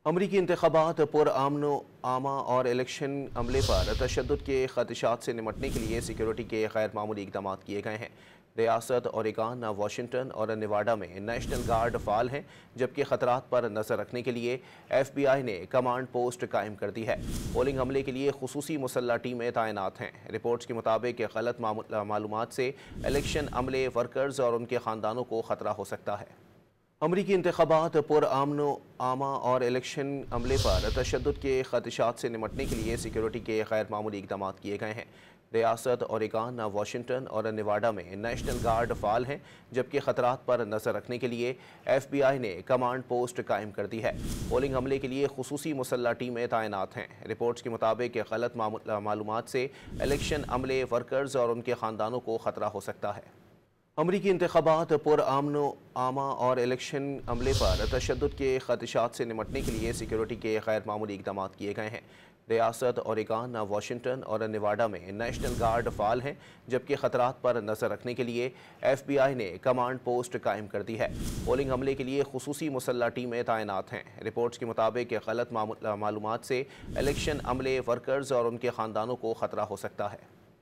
अमरीकी इंतखाबात पुरअमन आमा और इलेक्शन अमले पर तशद्दुद के खदशात से निमटने के लिए सिक्योरिटी के गैर मामूली इक़दाम किए गए हैं। रियासत ओरेगन, वाशिंगटन और नेवाडा में नेशनल गार्ड फ़ाल हैं, जबकि ख़तरात पर नज़र रखने के लिए FBI ने कमांड पोस्ट कायम कर दी है। पोलिंग अमले के लिए खुसूसी मुसल्लह टीमें तैनात हैं। रिपोर्ट्स के मुताबिक गलत मालूमात से इलेक्शन अमले, वर्कर्स और उनके ख़ानदानों को ख़तरा हो सकता है। अमरीकी इंतखाबात पुरअमन आमा और इलेक्शन अमले पर तशद्दुद के खदशात से निमटने के लिए सिक्योरिटी के गैर मामूली इक़दाम किए गए हैं। रियासत ओरेगन, वाशिंगटन और नेवाडा में नेशनल गार्ड फ़ाल हैं, जबकि ख़तरात पर नज़र रखने के लिए FBI ने कमांड पोस्ट कायम कर दी है। पोलिंग अमले के लिए खुसूसी मुसल्लह टीमें तैनात हैं। रिपोर्ट्स के मुताबिक गलत मालूमात से इलेक्शन अमले, वर्कर्स और उनके ख़ानदानों को ख़तरा हो सकता है। अमरीकी इंतखाबात पुरअमन आमा और इलेक्शन अमले पर तशद्दुद के खदशात से निमटने के लिए सिक्योरिटी के गैर मामूली इक़दाम किए गए हैं। रियासत ओरेगन, वाशिंगटन और नेवाडा में नेशनल गार्ड फ़ाल हैं, जबकि ख़तरात पर नज़र रखने के लिए FBI ने कमांड पोस्ट कायम कर दी है। पोलिंग अमले के लिए खुसूसी मुसल्लह टीमें तैनात हैं। रिपोर्ट्स के मुताबिक गलत मालूमात से इलेक्शन अमले, वर्कर्स और उनके ख़ानदानों को ख़तरा हो सकता है।